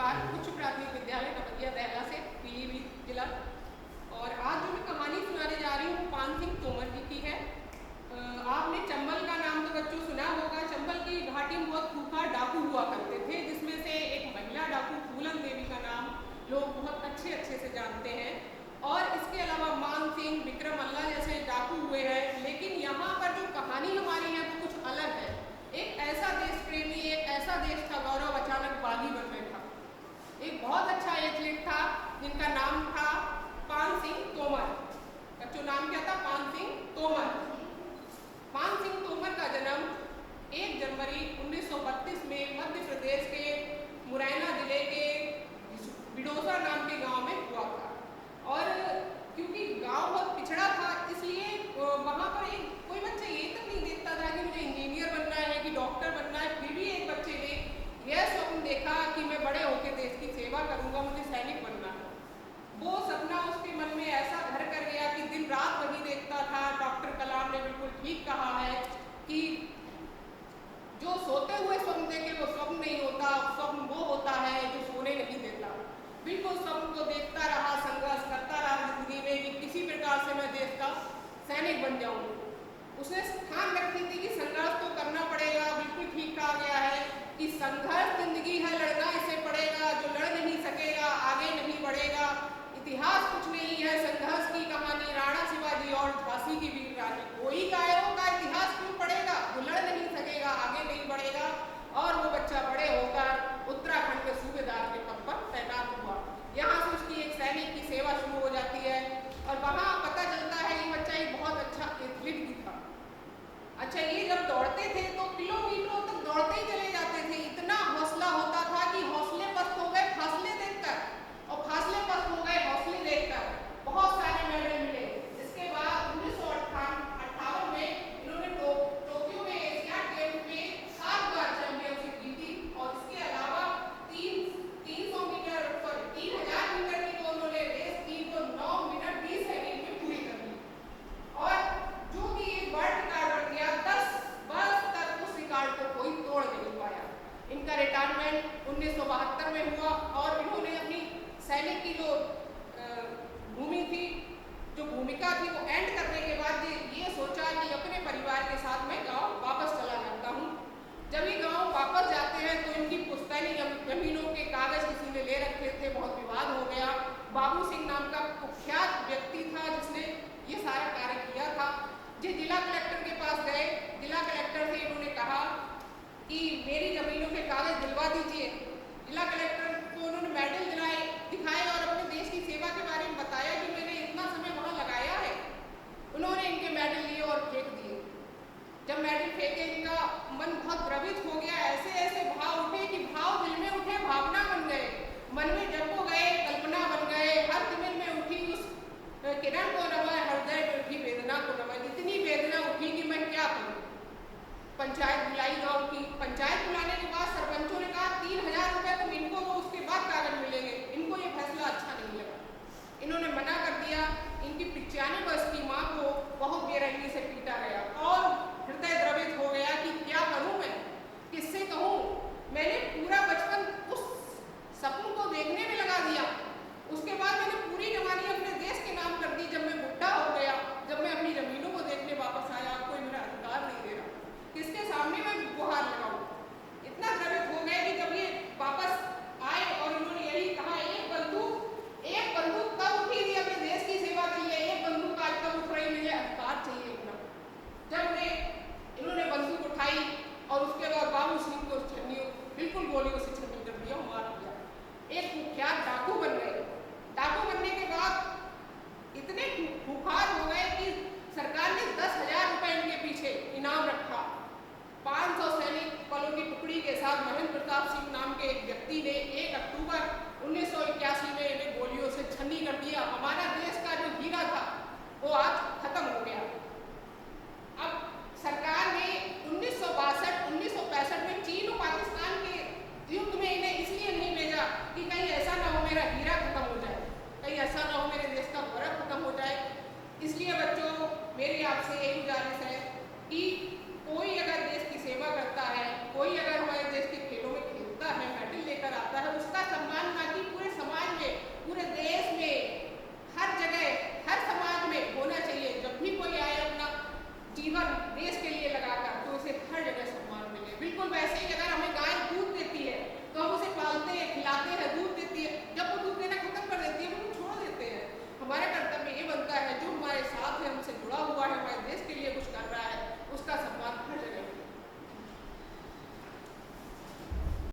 परिवार उच्च प्राथमिक विद्यालय नवदिया दहला से, पीलीभीत जिला। और आज जो मैं कहानी सुनाने जा रही हूँ पान सिंह तोमर जी की है। आपने चंबल का नाम तो बच्चों सुना होगा। चंबल की घाटी में बहुत खूंखार डाकू हुआ करते थे, जिसमें से एक महिला डाकू फूलन देवी का नाम लोग बहुत अच्छे से जानते हैं। और इसके अलावा मान सिंह, विक्रम अल्लाह जैसे डाकू हुए हैं। लेकिन यहाँ पर जो कहानी हमारी है वो कुछ अलग है। एक ऐसा देश प्रेमी, एक ऐसा देश था गौरव अचानक बागी बन बैठा। एक बहुत अच्छा एथलीट था जिनका नाम था पान सिंह तोमर। बच्चों नाम क्या था? पान सिंह तोमर। पान सिंह तोमर का जन्म 1 जनवरी 1932 में मध्य प्रदेश के मुरैना जिले के बिडोसा नाम के गांव में हुआ था। और क्योंकि गांव बहुत पिछड़ा था, इसलिए वहां पर कोई बच्चा ये तक नहीं देखता था कि मुझे इंजीनियर बनना है कि डॉक्टर बनना है। फिर भी एक बच्चे ने यह स्वप्न देखा कि मैं बड़े होकर देश की सेवा करूंगा, मुझे सैनिक बनना है। वो सपना उसके मन में ऐसा घर कर गया कि दिन रात वही देखता था। डॉक्टर कलाम ने बिल्कुल ठीक कहा है कि जो सोते हुए स्वप्न देखे वो स्वप्न नहीं होता, स्वप्न वो होता है जो सोने नहीं देता। बिल्कुल स्वप्न को देखता रहा, संघर्ष करता रहा जिंदगी में कि किसी प्रकार से मैं देश का सैनिक बन जाऊं। उसने ठान रखी थी कि संघर्ष तो करना पड़ेगा। बिल्कुल ठीक कहा गया है कि संघर्ष जिंदगी है, लड़ना इसे पड़ेगा। जो लड़ नहीं सकेगा आगे नहीं बढ़ेगा। इतिहास कुछ नहीं है, संघर्ष की कहानी राणा शिवाजी और झांसी की वीर रानी। कोई गायों का इतिहास क्यों पढ़ेगा? जो लड़ नहीं सकेगा आगे नहीं बढ़ेगा। और वो बच्चा बड़े होकर उत्तराखंड के सूबेदार के पद पर तैनात हुआ। यहाँ से उसकी एक सैनिक की सेवा शुरू हो जाती है और वहाँ पता चलता है ये बच्चा एक बहुत अच्छा एथलीट भी था। अच्छा, ये जब दौड़ते थे तो किलोमीटरों तक दौड़ते ही चले जाते थे। इतना हौसला होता था कि हौसले पस्त हो गए फासले देखकर और फासले पस्त हो गए हौसले देखकर। बहुत सारे मेडल मिले। इसके बाद 1958 में इन्होंने टोक्यो में एशियाड गेम्स में 7 बार चैंपियनशिप जीती। और इसके अलावा 3000 मीटर की तो उन्होंने रेस की तो 9 मिनट 20 सेकंड में पूरी कर ली। और जो कि एक वर्ल्ड रिकॉर्ड बन गया। 10 वर्ष तक उस रिकॉर्ड को कोई तोड़ नहीं पाया। इनका रिटायरमेंट 1972 में हुआ और इन्होंने अपनी सैनिक की जो भूमि थी, जो भूमिका थी, वो एंड करने के बाद ये सोचा कि अपने परिवार के साथ मैं गांव वापस चला जाता हूँ। जब ये गांव वापस जाते हैं तो इनकी पुश्तैनी जमीनों के कागज किसी ने ले रखे थे, बहुत विवाद हो गया। बाबू सिंह नाम का कुख्यात व्यक्ति था जिसने ये सारा कार्य किया था। जो जिला कलेक्टर के पास गए, जिला कलेक्टर से इन्होंने कहा कि मेरी जमीनों के कागज दिलवा दीजिए। जिला कलेक्टर को उन्होंने मेडल दिखाए और अपने देश की सेवा के बारे में बताया कि मैंने इतना समय वहाँ लगाया है। उन्होंने इनके मेडल लिए और फेंक दिए। जब मेडल फेंके इनका मन बहुत द्रवित हो गया। ऐसे भाव उठे कि भाव दिल में उठे, भावना बन गए, मन में जब हो गए, कल्पना बन गए। हर दिल में उठी उस किरण को नवा, हृदय में उठी वेदना को नवा। इतनी वेदना उठी कि मैं क्या करूं। पंचायत बुलाई गांव की। पंचायत बुलाने के बाद सरपंचों ने कहा 3000 रुपए तुम इनको दो, उसके बाद कागज मिलेंगे। इनको ये फैसला अच्छा नहीं लगा, इन्होंने मना कर दिया। इनकी 95 वर्ष की माँ को बहुत बेरहमी से पीटा गया और हृदय द्रवित हो गया कि क्या करूं मैं, किससे कहूं। मैंने पूरा बचपन उस सपन को देखने में लगा दिया। उसके बाद मैंने पूरी जवानी अपने देश के नाम कर दी। जब मैं बुढ़ा हो गया, जब मैं अपनी जमीनों को देखने वापस आया, कोई मेरा अधिकार नहीं दे रहा, किसके सामने मैं गुहार लगाऊं। इतना द्रवित हो गया कि जब ये वापस आए और इन्होंने यही कहा, एक बंदूक कब उठी थी अपने देश की सेवा के लिए, एक बंदूक आज कब उठ रही, मुझे अधिकार चाहिए इतना। जब इन्होंने बंदूक उठाई और उसके बाद बाबू सिंह को बिल्कुल गोलियों से छन्न कर दिया, मार दिया। एक कुख्यात डाकू बन गए। डाकू बनने के बाद इतने खुखार हो गए कि सरकार ने 10,000 रुपए इनके पीछे इनाम रखा। 500 सैनिक बलों की टुकड़ी के साथ महेंद्र प्रताप सिंह नाम के एक व्यक्ति ने 1 अक्टूबर 1981 में इन्हें गोलियों से छन्नी कर दिया। हमारा देश का जो हीरा था वो आज खत्म हो गया।